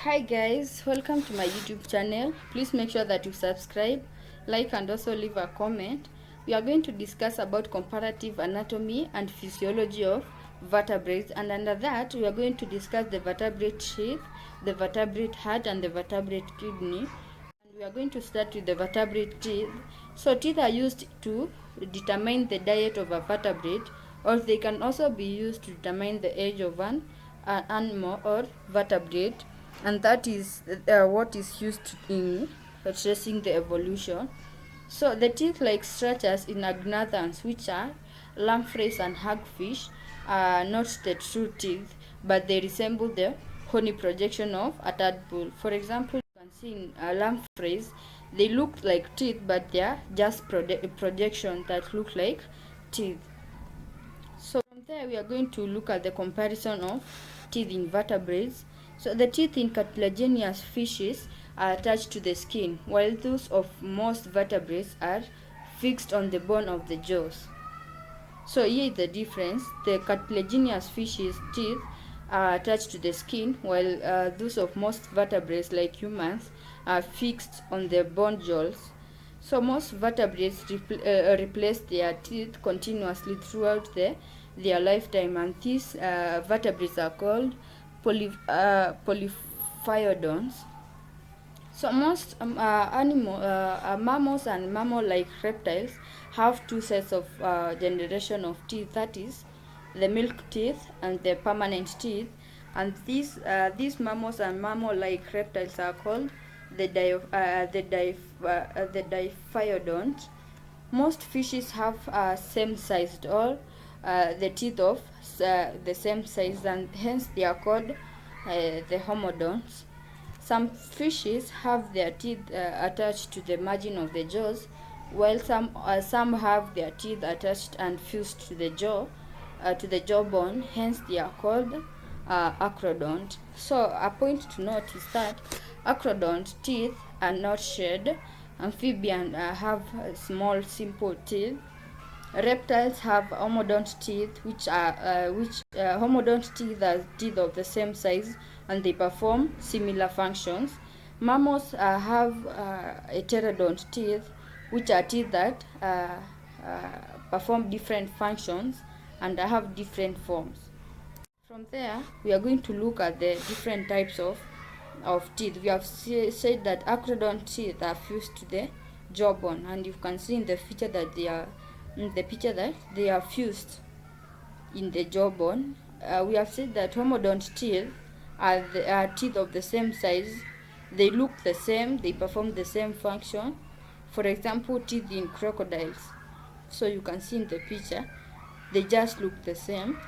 Hi guys, welcome to my YouTube channel. Please make sure that you subscribe, like and also leave a comment. We are going to discuss about comparative anatomy and physiology of vertebrates, and under that we are going to discuss the vertebrate sheath, the vertebrate heart and the vertebrate kidney. And we are going to start with the vertebrate teeth. So teeth are used to determine the diet of a vertebrate, or they can also be used to determine the age of an animal or vertebrate, and that is what is used in tracing the evolution. So the teeth like structures in agnathans, which are lampreys and hagfish, are not the true teeth, but they resemble the horny projection of a tadpole. For example, you can see in lampreys, they look like teeth, but they are just projections that look like teeth. So from there we are going to look at the comparison of teeth in vertebrates. So the teeth in cartilaginous fishes are attached to the skin, while those of most vertebrates are fixed on the bone of the jaws. So here is the difference. The cartilaginous fishes' teeth are attached to the skin, while those of most vertebrates like humans are fixed on the bone jaws. So most vertebrates replace their teeth continuously throughout their lifetime, and these vertebrates are called polyphyodonts. So most mammals and mammal-like reptiles have two sets of generation of teeth, that is, the milk teeth and the permanent teeth. And these mammals and mammal-like reptiles are called the diphyodont. Most fishes have same sized, or the teeth of the same size, and hence they are called the homodonts. Some fishes have their teeth attached to the margin of the jaws, while some have their teeth attached and fused to the jawbone. Hence, they are called acrodont. So, a point to note is that acrodont teeth are not shed. Amphibian have small, simple teeth. Reptiles have homodont teeth, which homodont teeth are teeth of the same size, and they perform similar functions. Mammals have heterodont teeth, which are teeth that perform different functions and have different forms. From there, we are going to look at the different types of teeth. We have said that acrodont teeth are fused to the jawbone, and you can see in the picture that they are fused in the jawbone. We have said that homodont teeth are teeth of the same size. They look the same. They perform the same function. For example, teeth in crocodiles. So you can see in the picture, they just look the same.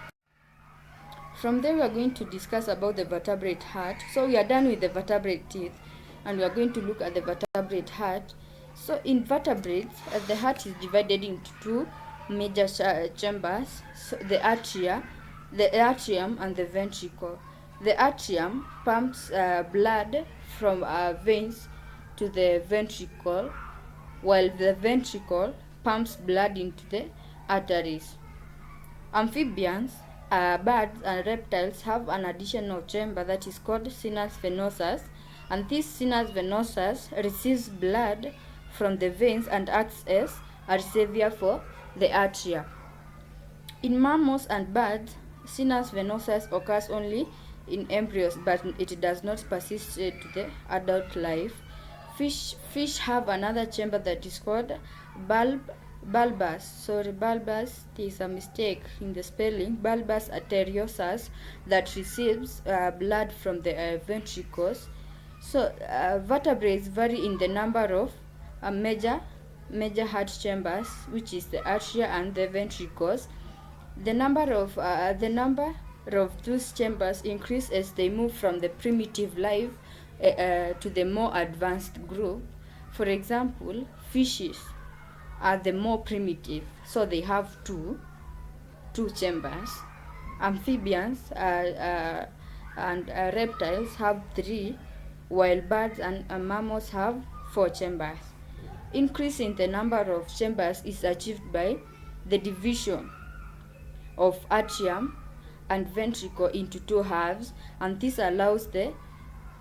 From there, we are going to discuss about the vertebrate heart. So we are done with the vertebrate teeth, and we are going to look at the vertebrate heart. So in vertebrates, the heart is divided into two major chambers, so the atrium and the ventricle. The atrium pumps blood from veins to the ventricle, while the ventricle pumps blood into the arteries. Amphibians, birds and reptiles have an additional chamber that is called sinus venosus, and this sinus venosus receives blood from the veins and acts as a reservoir for the atria. In mammals and birds, sinus venosus occurs only in embryos, but it does not persist to the adult life. Fish have another chamber that is called bulbous. Bulbous, there is a mistake in the spelling. Bulbous arteriosus that receives blood from the ventricles. So vertebrates vary in the number of major heart chambers, which is the atria and the ventricles. The number of those chambers increase as they move from the primitive life to the more advanced group. For example, fishes are the more primitive, so they have two chambers. Amphibians and reptiles have three, while birds and mammals have four chambers. Increase in the number of chambers is achieved by the division of atrium and ventricle into two halves, and this allows the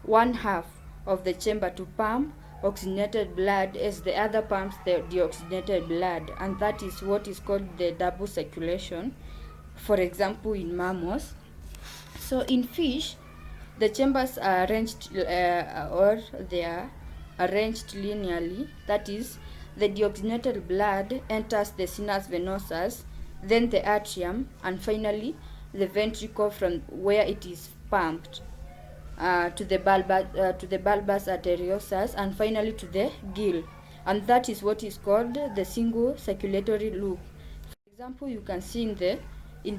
one half of the chamber to pump oxygenated blood as the other pumps the deoxygenated blood, and that is what is called the double circulation, for example in mammals. So in fish, the chambers are arranged or they are arranged linearly. That is, the deoxygenated blood enters the sinus venosus, then the atrium, and finally the ventricle, from where it is pumped to the bulbus arteriosus, and finally to the gill, and that is what is called the single circulatory loop. For example, you can see in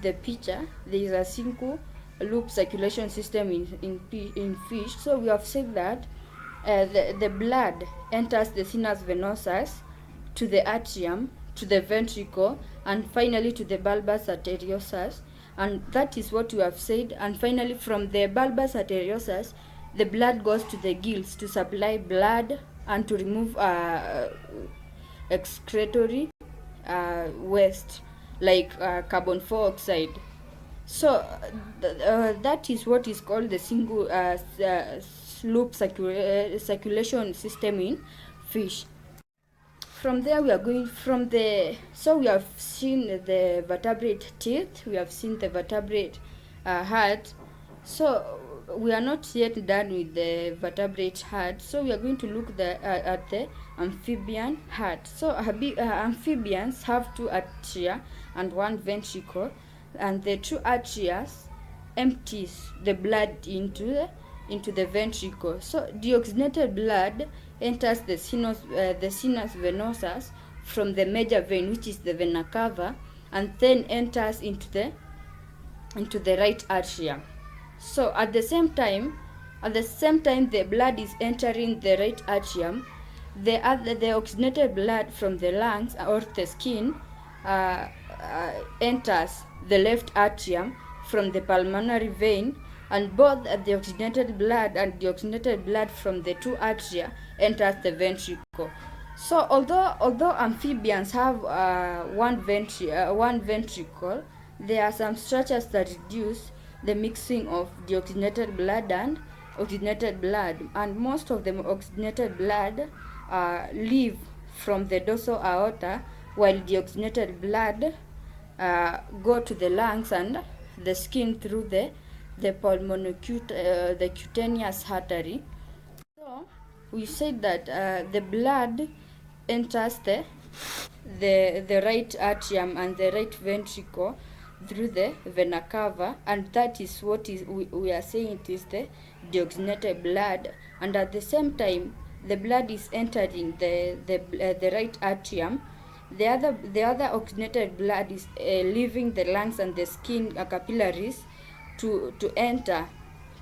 the picture there is a single loop circulation system in fish. So we have said that the blood enters the sinus venosus, to the atrium, to the ventricle, and finally to the bulbus arteriosus, and that is what we have said. And finally from the bulbus arteriosus, the blood goes to the gills to supply blood and to remove excretory waste like carbon dioxide. So that is what is called the single loop circulation system in fish. From there we are going from the, so we have seen the vertebrate teeth, we have seen the vertebrate heart. So we are not yet done with the vertebrate heart, so we are going to look at the amphibian heart. So amphibians have two atria and one ventricle, and the two atria empties the blood into the ventricle. So deoxygenated blood enters the sinus venosus from the major vein, which is the vena cava, and then enters into the right atrium. So at the same time the blood is entering the right atrium, the oxygenated blood from the lungs or the skin enters the left atrium from the pulmonary vein, and both the oxygenated blood and deoxygenated blood from the two atria enters the ventricle. So although amphibians have one ventricle, there are some structures that reduce the mixing of deoxygenated blood and oxygenated blood, and most of the oxygenated blood leave from the dorsal aorta, while deoxygenated blood go to the lungs and the skin through the the cutaneous artery. So we said that the blood enters the right atrium and the right ventricle through the vena cava, and that is what we are saying it is the deoxygenated blood. And at the same time the blood is entering the right atrium, the other oxygenated blood is leaving the lungs and the skin capillaries to enter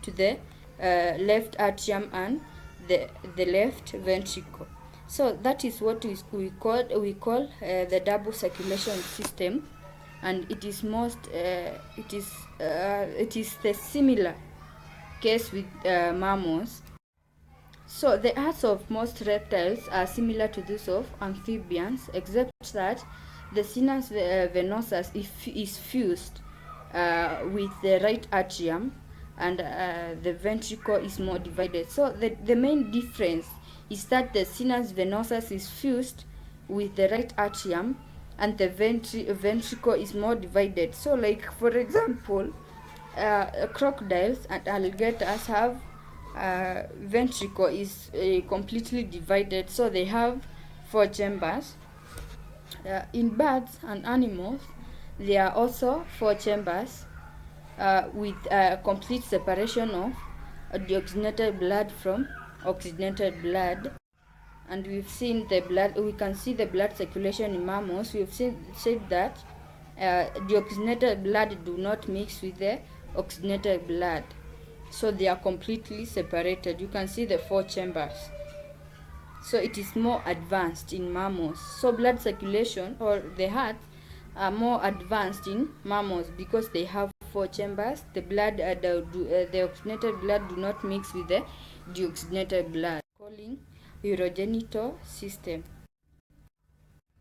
to the left atrium and the left ventricle. So that is what we call the double circulation system, and it is the similar case with mammals. So the hearts of most reptiles are similar to those of amphibians, except that the sinus venosus is fused with the right atrium, and the ventricle is more divided. So the main difference is that the sinus venosus is fused with the right atrium and the ventricle is more divided. So like for example, crocodiles and alligators have ventricle is completely divided, so they have 4 chambers. In birds and animals, there are also 4 chambers with complete separation of deoxygenated blood from oxygenated blood. And we've seen we can see the blood circulation in mammals. We've said that deoxygenated blood do not mix with the oxygenated blood, so they are completely separated. You can see the 4 chambers. So it is more advanced in mammals. So blood circulation or the heart are more advanced in mammals because they have 4 chambers. The oxygenated blood do not mix with the deoxygenated blood, calling urogenital system.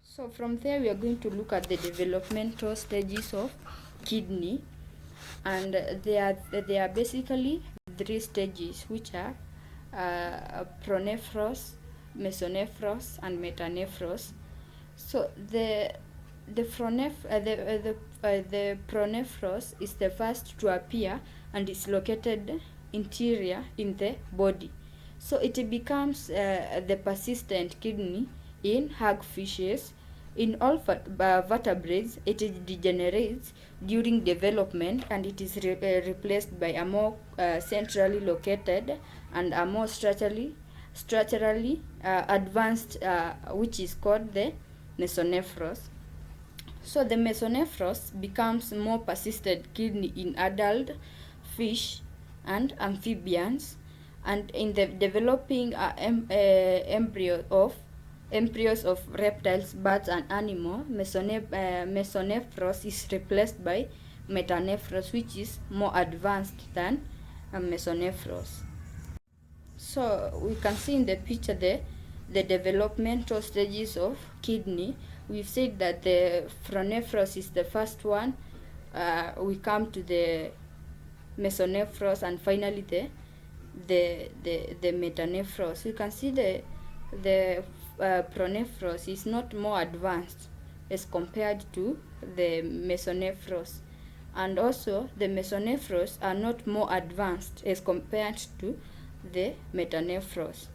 So from there we are going to look at the developmental stages of kidney, and there are basically 3 stages, which are pronephros, mesonephros, and metanephros. So the pronephros is the first to appear and is located interior in the body. So it becomes the persistent kidney in hagfishes. In all vertebrates, it degenerates during development, and it is replaced by a more centrally located and a more structurally advanced, which is called the mesonephros. So the mesonephros becomes more persistent kidney in adult fish and amphibians, and in the developing embryos of reptiles, birds, and animals. Mesonephros is replaced by metanephros, which is more advanced than mesonephros. So we can see in the picture the developmental stages of kidney. We've said that the pronephros is the first one. We come to the mesonephros, and finally the metanephros. You can see the pronephros is not more advanced as compared to the mesonephros, and also the mesonephros are not more advanced as compared to the metanephros.